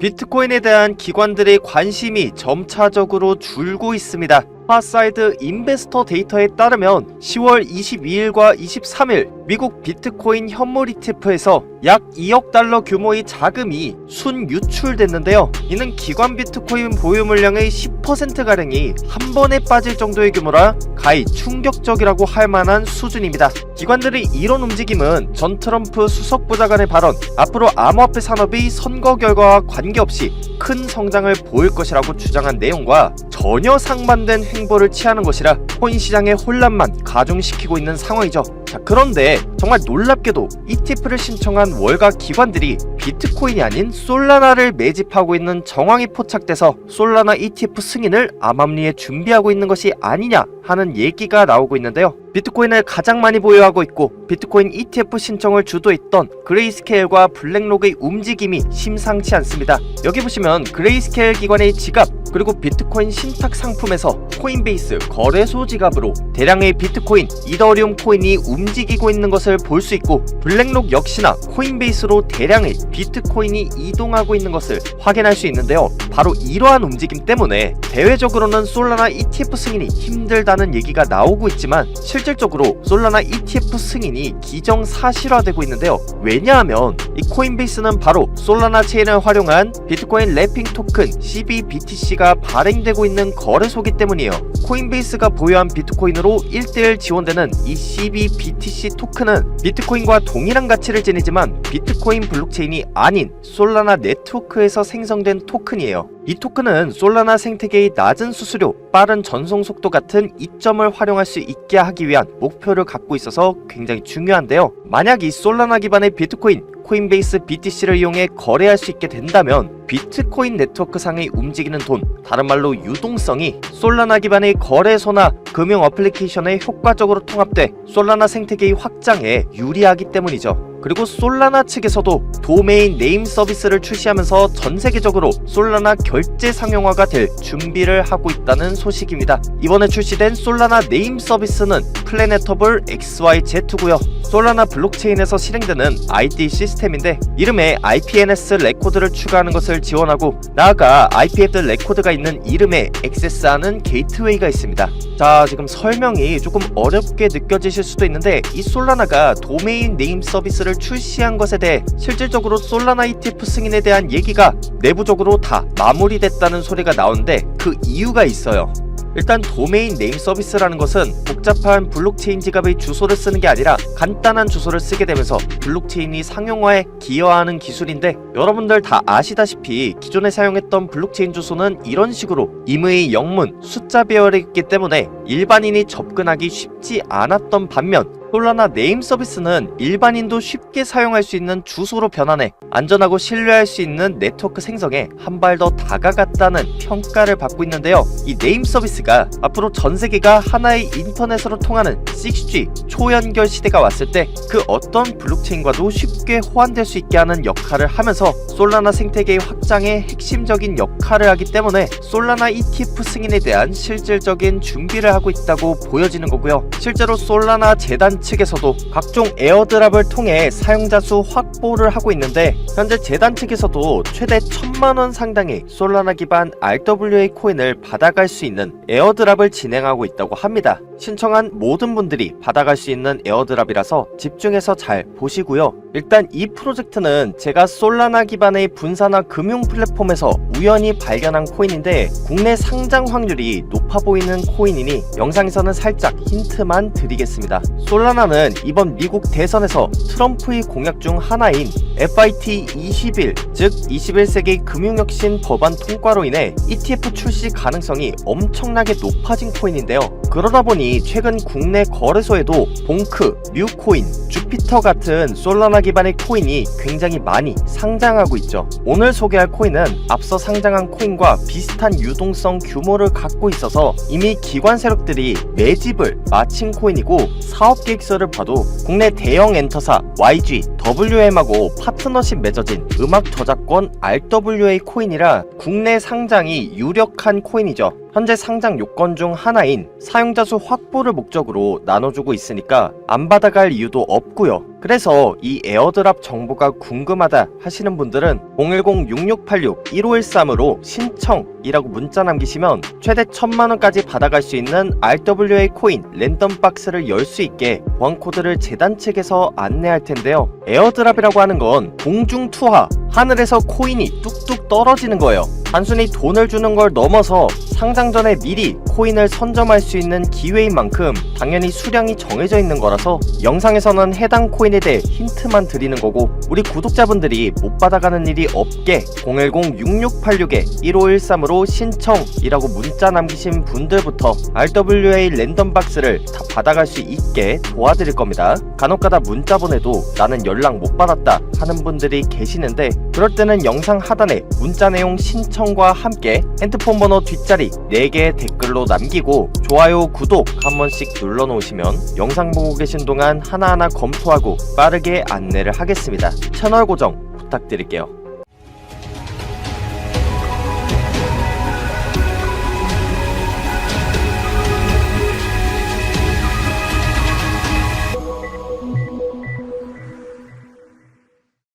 비트코인에 대한 기관들의 관심이 점차적으로 줄고 있습니다. 파사이드 인베스터 데이터에 따르면 10월 22일과 23일 미국 비트코인 현물 ETF에서 약 2억 달러 규모의 자금이 순유출됐는데요. 이는 기관 비트코인 보유 물량의 10%가량이 한 번에 빠질 정도의 규모라 가히 충격적이라고 할 만한 수준입니다. 기관들의 이런 움직임은 전 트럼프 수석보좌관의 발언, 앞으로 암호화폐 산업이 선거 결과와 관계없이 큰 성장을 보일 것이라고 주장한 내용과 전혀 상반된 행보를 취하는 것이라 코인 시장의 혼란만 가중시키고 있는 상황이죠. 자, 그런데 정말 놀랍게도 ETF를 신청한 월가 기관들이 비트코인이 아닌 솔라나를 매집하고 있는 정황이 포착돼서 솔라나 ETF 승인을 암암리에 준비하고 있는 것이 아니냐 하는 얘기가 나오고 있는데요. 비트코인을 가장 많이 보유하고 있고 비트코인 ETF 신청을 주도했던 그레이스케일과 블랙록의 움직임이 심상치 않습니다. 여기 보시면 그레이스케일 기관의 지갑 그리고 비트코인 신탁 상품에서 코인베이스 거래소 지갑으로 대량의 비트코인, 이더리움 코인이 움직이고 있는 것을 볼 수 있고 블랙록 역시나 코인베이스로 대량의 비트코인이 이동하고 있는 것을 확인할 수 있는데요. 바로 이러한 움직임 때문에 대외적으로는 솔라나 ETF 승인이 힘들다는 얘기가 나오고 있지만 실질적으로 솔라나 ETF 승인이 기정사실화되고 있는데요. 왜냐하면 이 코인베이스는 바로 솔라나 체인을 활용한 비트코인 래핑 토큰 CBBTC가 발행되고 있는 거래소이기 때문이에요. 코인베이스가 보유한 비트코인으로 1대1 지원되는 이 CBBTC 토큰은 비트코인과 동일한 가치를 지니지만 비트코인 블록체인이 아닌 솔라나 네트워크에서 생성된 토큰이에요. 이 토큰은 솔라나 생태계의 낮은 수수료, 빠른 전송 속도 같은 이점을 활용할 수 있게 하기 위한 목표를 갖고 있어서 굉장히 중요한데요. 만약 이 솔라나 기반의 비트코인, 코인베이스 BTC를 이용해 거래할 수 있게 된다면 비트코인 네트워크 상의 움직이는 돈, 다른 말로 유동성이 솔라나 기반의 거래소나 금융 어플리케이션에 효과적으로 통합돼 솔라나 생태계의 확장에 유리하기 때문이죠. 그리고 솔라나 측에서도 도메인 네임 서비스를 출시하면서 전세계적으로 솔라나 결제 상용화가 될 준비를 하고 있다는 소식입니다. 이번에 출시된 솔라나 네임 서비스는 플래네터블 XYZ고요. 솔라나 블록체인에서 실행되는 ID 시스템인데 이름에 IPNS 레코드를 추가하는 것을 지원하고 나아가 IPF 레코드가 있는 이름에 액세스하는 게이트웨이가 있습니다. 자, 지금 설명이 조금 어렵게 느껴지실 수도 있는데 이 솔라나가 도메인 네임 서비스를 출시한 것에 대해 실질적으로 솔라나 ETF 승인에 대한 얘기가 내부적으로 다 마무리됐다는 소리가 나오는데 그 이유가 있어요. 일단 도메인 네임 서비스라는 것은 복잡한 블록체인 지갑의 주소를 쓰는 게 아니라 간단한 주소를 쓰게 되면서 블록체인이 상용화에 기여하는 기술인데 여러분들 다 아시다시피 기존에 사용했던 블록체인 주소는 이런 식으로 임의 영문, 숫자 배열이기 때문에 일반인이 접근하기 쉽지 않았던 반면 솔라나 네임 서비스는 일반인도 쉽게 사용할 수 있는 주소로 변환해 안전하고 신뢰할 수 있는 네트워크 생성에 한 발 더 다가갔다는 평가를 받고 있는데요. 이 네임 서비스가 앞으로 전 세계가 하나의 인터넷으로 통하는 6G 초연결 시대가 왔을 때 그 어떤 블록체인과도 쉽게 호환될 수 있게 하는 역할을 하면서 솔라나 생태계의 확장에 핵심적인 역할을 하기 때문에 솔라나 ETF 승인에 대한 실질적인 준비를 하고 있다고 보여지는 거고요. 실제로 솔라나 재단 측에서도 각종 에어드랍을 통해 사용자 수 확보를 하고 있는데 현재 재단 측에서도 최대 1000만원 상당의 솔라나 기반 RWA 코인을 받아갈 수 있는 에어드랍을 진행하고 있다고 합니다. 신청한 모든 분들이 받아갈 수 있는 에어드랍이라서 집중해서 잘 보시고요. 일단 이 프로젝트는 제가 솔라나 기반의 분산화 금융 플랫폼에서 우연히 발견한 코인인데 국내 상장 확률이 높아 보이는 코인이니 영상에서는 살짝 힌트만 드리겠습니다. 솔라나는 이번 미국 대선에서 트럼프의 공약 중 하나인 FIT 21, 즉 21세기 금융혁신 법안 통과로 인해 ETF 출시 가능성이 엄청나게 높아진 코인인데요. 그러다 보니 최근 국내 거래소에도 봉크, 뮤코인, 주피터 같은 솔라나 기반의 코인이 굉장히 많이 상장하고 있죠. 오늘 소개할 코인은 앞서 상장한 코인과 비슷한 유동성 규모를 갖고 있어서 이미 기관 세력들이 매집을 마친 코인이고 사업 계획서를 봐도 국내 대형 엔터사 YG, WM하고 파트너십 맺어진 음악 저작권 RWA 코인이라 국내 상장이 유력한 코인이죠. 현재 상장 요건 중 하나인 사용자 수 확보를 목적으로 나눠주고 있으니까 안 받아갈 이유도 없고요. 그래서 이 에어드랍 정보가 궁금하다 하시는 분들은 010-6686-1513으로 신청이라고 문자 남기시면 최대 1000만원까지 받아갈 수 있는 RWA 코인 랜덤 박스를 열 수 있게 보안 코드를 재단 측에서 안내할 텐데요. 에어드랍이라고 하는 건 공중 투하, 하늘에서 코인이 뚝뚝 떨어지는 거예요. 단순히 돈을 주는 걸 넘어서 상장 전에 미리 코인을 선점할 수 있는 기회인 만큼 당연히 수량이 정해져 있는 거라서 영상에서는 해당 코인에 대해 힌트만 드리는 거고, 우리 구독자분들이 못 받아가는 일이 없게 010-6686-1513으로 신청이라고 문자 남기신 분들부터 RWA 랜덤 박스를 다 받아갈 수 있게 도와드릴 겁니다. 간혹가다 문자 보내도 나는 연락 못 받았다 하는 분들이 계시는데, 그럴 때는 영상 하단에 문자 내용 신청과 함께 핸드폰 번호 뒷자리 4개의 댓글로 남기고 좋아요, 구독 한 번씩 눌러 놓으시면 영상 보고 계신 동안 하나하나 검토하고 빠르게 안내를 하겠습니다. 채널 고정 부탁드릴게요.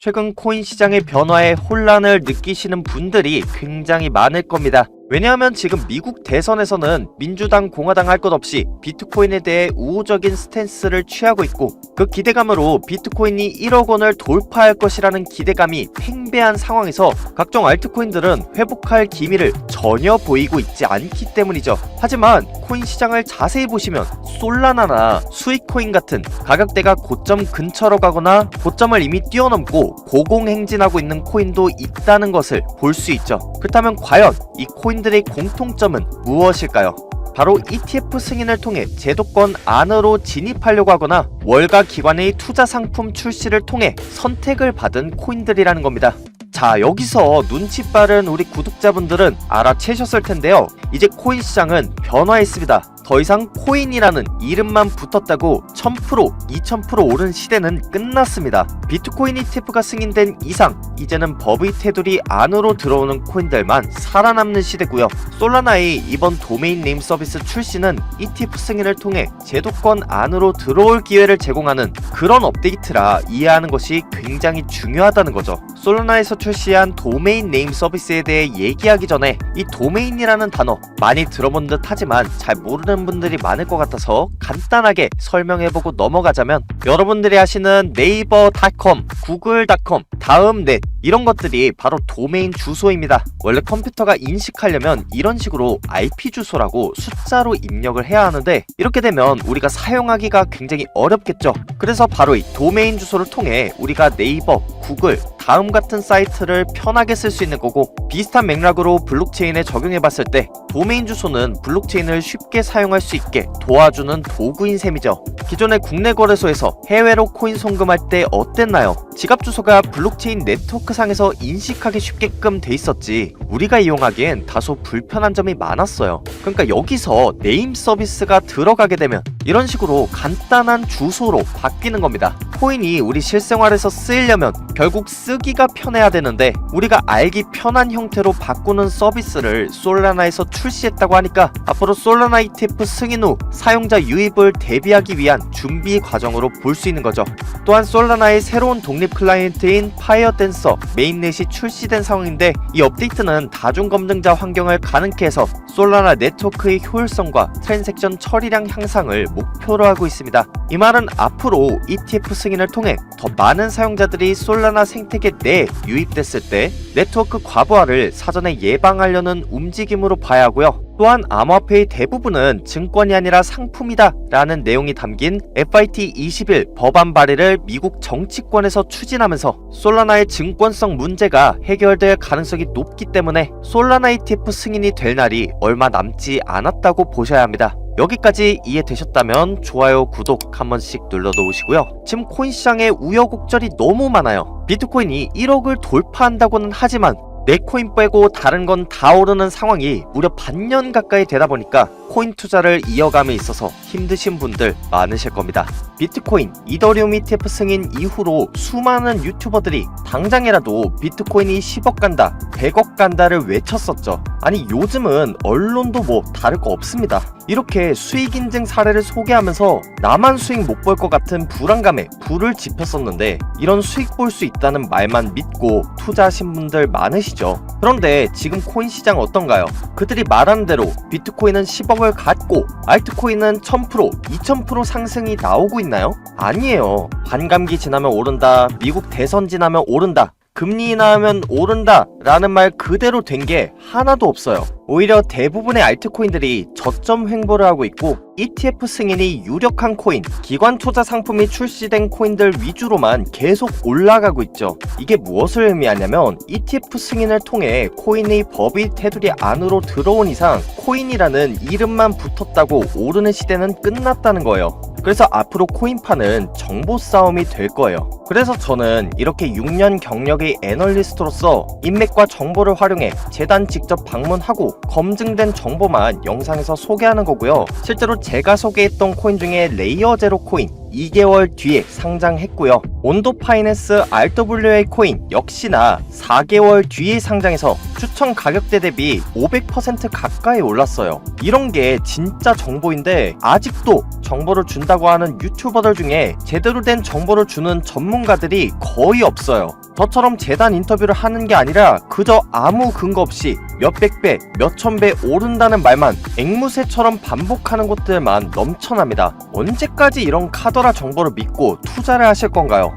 최근 코인 시장의 변화에 혼란을 느끼시는 분들이 굉장히 많을 겁니다. 왜냐하면 지금 미국 대선에서는 민주당, 공화당 할 것 없이 비트코인에 대해 우호적인 스탠스를 취하고 있고, 그 기대감으로 비트코인이 1억 원을 돌파할 것이라는 기대감이 팽배한 상황에서 각종 알트코인들은 회복할 기미를 전혀 보이고 있지 않기 때문이죠. 하지만 코인 시장을 자세히 보시면 솔라나나 스위코인 같은 가격대가 고점 근처로 가거나 고점을 이미 뛰어넘고 고공행진하고 있는 코인도 있다는 것을 볼 수 있죠. 그렇다면 과연 이 코인들의 공통점은 무엇일까요? 바로 ETF 승인을 통해 제도권 안으로 진입하려고 하거나 월가 기관의 투자 상품 출시를 통해 선택을 받은 코인들이라는 겁니다. 자, 여기서 눈치 빠른 우리 구독자분들은 알아채셨을 텐데요. 이제 코인 시장은 변화했습니다. 더 이상 코인이라는 이름만 붙었다고 1000%, 2000% 오른 시대는 끝났습니다. 비트코인 ETF가 승인된 이상 이제는 법의 테두리 안으로 들어오는 코인들만 살아남는 시대고요. 솔라나의 이번 도메인 네임 서비스 출시는 ETF 승인을 통해 제도권 안으로 들어올 기회를 제공하는 그런 업데이트라 이해하는 것이 굉장히 중요하다는 거죠. 솔라나에서 출시한 도메인 네임 서비스에 대해 얘기하기 전에 이 도메인이라는 단어 많이 들어본 듯 하지만 잘 모르는 분들이 많을 것 같아서 간단하게 설명해보고 넘어가자면, 여러분들이 하시는 네이버닷컴, 구글닷컴, 다음넷 이런 것들이 바로 도메인 주소입니다. 원래 컴퓨터가 인식하려면 이런 식으로 IP 주소라고 숫자로 입력을 해야 하는데, 이렇게 되면 우리가 사용하기가 굉장히 어렵겠죠. 그래서 바로 이 도메인 주소를 통해 우리가 네이버, 구글, 다음 같은 사이트를 편하게 쓸 수 있는 거고, 비슷한 맥락으로 블록체인에 적용해봤을 때 도메인 주소는 블록체인을 쉽게 사용할 수 있게 도와주는 도구인 셈이죠. 기존의 국내 거래소에서 해외로 코인 송금할 때 어땠나요? 지갑 주소가 블록체인 네트워크상에서 인식하기 쉽게끔 돼 있었지 우리가 이용하기엔 다소 불편한 점이 많았어요. 그러니까 여기서 네임 서비스가 들어가게 되면 이런 식으로 간단한 주소로 바뀌는 겁니다. 코인이 우리 실생활에서 쓰이려면 결국 쓰기가 편해야 되는데, 우리가 알기 편한 형태로 바꾸는 서비스를 솔라나에서 출시했다고 하니까 앞으로 솔라나 ETF 승인 후 사용자 유입을 대비하기 위한 준비 과정으로 볼 수 있는 거죠. 또한 솔라나의 새로운 독립 클라이언트인 파이어댄서 메인넷이 출시된 상황인데, 이 업데이트는 다중 검증자 환경을 가능케 해서 솔라나 네트워크의 효율성과 트랜잭션 처리량 향상을 목표로 하고 있습니다. 이 말은 앞으로 ETF 승인을 통해 더 많은 사용자들이 솔라나 생태계 내에 유입됐을 때 네트워크 과부하를 사전에 예방하려는 움직임으로 봐야 하고요. 또한 암호화폐의 대부분은 증권이 아니라 상품이다 라는 내용이 담긴 FIT 20일 법안 발의를 미국 정치권에서 추진하면서 솔라나의 증권성 문제가 해결될 가능성이 높기 때문에 솔라나 ETF 승인이 될 날이 얼마 남지 않았다고 보셔야 합니다. 여기까지 이해되셨다면 좋아요, 구독 한 번씩 눌러놓으시고요. 지금 코인 시장에 우여곡절이 너무 많아요. 비트코인이 1억을 돌파한다고는 하지만 내 코인 빼고 다른 건 다 오르는 상황이 무려 반년 가까이 되다 보니까 코인 투자를 이어감에 있어서 힘드신 분들 많으실 겁니다. 비트코인, 이더리움 ETF 승인 이후로 수많은 유튜버들이 당장이라도 비트코인이 10억 간다, 100억 간다를 외쳤었죠. 아니 요즘은 언론도 뭐 다를 거 없습니다. 이렇게 수익 인증 사례를 소개하면서 나만 수익 못 볼 것 같은 불안감에 불을 지폈었는데 이런 수익 볼 수 있다는 말만 믿고 투자하신 분들 많으시죠. 그런데 지금 코인 시장 어떤가요? 그들이 말하는 대로 비트코인은 10억을 갖고 알트코인은 1000%, 2000% 상승이 나오고 있나요? 아니에요. 반감기 지나면 오른다, 미국 대선 지나면 오른다, 금리 인하하면 오른다 라는 말 그대로 된 게 하나도 없어요. 오히려 대부분의 알트코인들이 저점 횡보를 하고 있고 ETF 승인이 유력한 코인, 기관 투자 상품이 출시된 코인들 위주로만 계속 올라가고 있죠. 이게 무엇을 의미하냐면 ETF 승인을 통해 코인의 법이 테두리 안으로 들어온 이상 코인이라는 이름만 붙었다고 오르는 시대는 끝났다는 거예요. 그래서 앞으로 코인파는 정보 싸움이 될 거예요. 그래서 저는 이렇게 6년 경력의 애널리스트로서 인맥과 정보를 활용해 재단 직접 방문하고 검증된 정보만 영상에서 소개하는 거고요. 실제로 제가 소개했던 코인 중에 레이어 제로 코인 2개월 뒤에 상장했고요. 온도 파이낸스 RWA 코인 역시나 4개월 뒤에 상장해서 추천 가격대 대비 500% 가까이 올랐어요. 이런 게 진짜 정보인데 아직도 정보를 준다고 하는 유튜버들 중에 제대로 된 정보를 주는 전문가들이 거의 없어요. 저처럼 재단 인터뷰를 하는 게 아니라 그저 아무 근거 없이 몇백 배, 몇천 배 오른다는 말만 앵무새처럼 반복하는 곳들만 넘쳐납니다. 언제까지 이런 카더라 정보를 믿고 투자를 하실 건가요?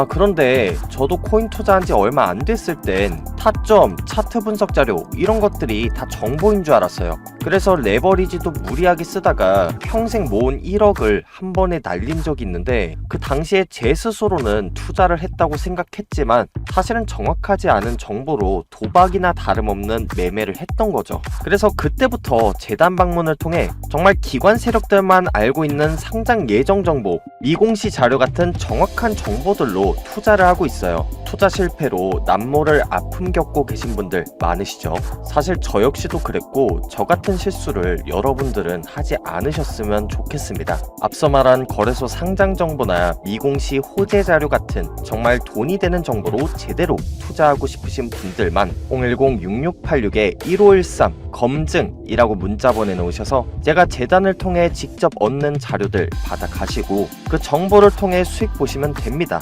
그런데 저도 코인 투자한 지 얼마 안 됐을 땐 타점, 차트 분석 자료 이런 것들이 다 정보인 줄 알았어요. 그래서 레버리지도 무리하게 쓰다가 평생 모은 1억을 한 번에 날린 적이 있는데 그 당시에 제 스스로는 투자를 했다고 생각했지만 사실은 정확하지 않은 정보로 도박이나 다름없는 매매를 했던 거죠. 그래서 그때부터 재단 방문을 통해 정말 기관 세력들만 알고 있는 상장 예정 정보, 미공시 자료 같은 정확한 정보들로 투자를 하고 있어요. 투자 실패로 남모를 아픔 겪고 계신 분들 많으시죠? 사실 저 역시도 그랬고 저 같은 실수를 여러분들은 하지 않으셨으면 좋겠습니다. 앞서 말한 거래소 상장 정보나 미공시 호재 자료 같은 정말 돈이 되는 정보로 제대로 투자하고 싶으신 분들만 010-6686-1513 검증이라고 문자 보내놓으셔서 제가 재단을 통해 직접 얻는 자료들 받아가시고 그 정보를 통해 수익 보시면 됩니다.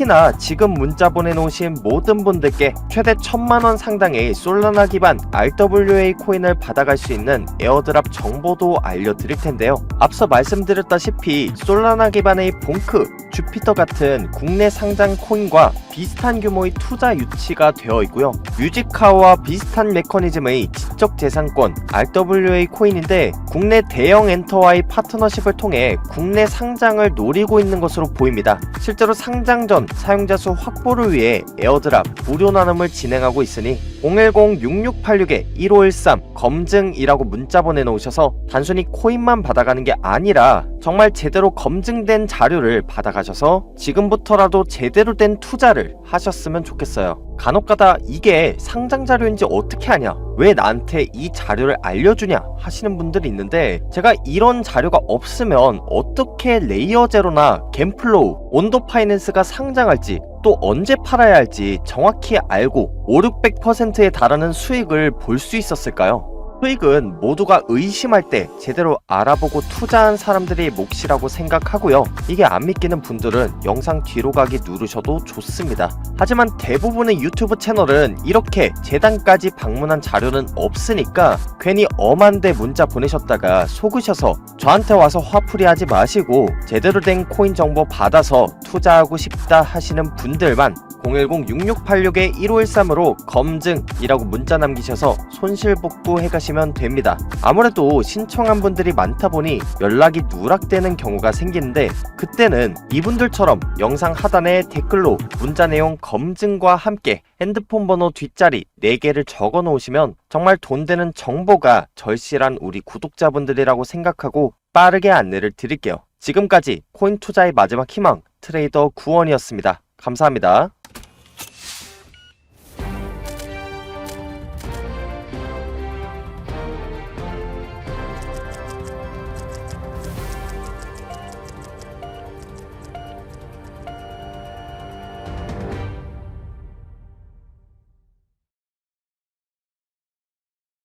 특히나 지금 문자 보내놓으신 모든 분들께 최대 1000만원 상당의 솔라나 기반 RWA 코인을 받아갈 수 있는 에어드랍 정보도 알려드릴 텐데요. 앞서 말씀드렸다시피 솔라나 기반의 봉크, 주피터 같은 국내 상장 코인과 비슷한 규모의 투자 유치가 되어 있고요. 뮤직카우와 비슷한 메커니즘의 지적재산권 RWA 코인인데 국내 대형 엔터와의 파트너십을 통해 국내 상장을 노리고 있는 것으로 보입니다. 실제로 상장 전 사용자 수 확보를 위해 에어드랍 무료 나눔을 진행하고 있으니 010-6686-1513 검증이라고 문자 보내놓으셔서 단순히 코인만 받아가는 게 아니라 정말 제대로 검증된 자료를 받아가셔서 지금부터라도 제대로 된 투자를 하셨으면 좋겠어요. 간혹가다 이게 상장 자료인지 어떻게 아냐, 왜 나한테 이 자료를 알려주냐 하시는 분들이 있는데 제가 이런 자료가 없으면 어떻게 레이어 제로나 갬플로우, 온도 파이낸스가 상장할지 또 언제 팔아야 할지 정확히 알고 500~600%에 달하는 수익을 볼 수 있었을까요? 수익은 모두가 의심할 때 제대로 알아보고 투자한 사람들의 몫이라고 생각하고요. 이게 안 믿기는 분들은 영상 뒤로 가기 누르셔도 좋습니다. 하지만 대부분의 유튜브 채널은 이렇게 재단까지 방문한 자료는 없으니까 괜히 엄한데 문자 보내셨다가 속으셔서 저한테 와서 화풀이 하지 마시고 제대로 된 코인 정보 받아서 투자하고 싶다 하시는 분들만 010-6686-1513으로 검증이라고 문자 남기셔서 손실복구 해가시면 됩니다. 아무래도 신청한 분들이 많다 보니 연락이 누락되는 경우가 생기는데 그때는 이분들처럼 영상 하단에 댓글로 문자 내용 검증과 함께 핸드폰 번호 뒷자리 4개를 적어 놓으시면 정말 돈 되는 정보가 절실한 우리 구독자분들이라고 생각하고 빠르게 안내를 드릴게요. 지금까지 코인 투자의 마지막 희망 트레이더 구원이었습니다. 감사합니다.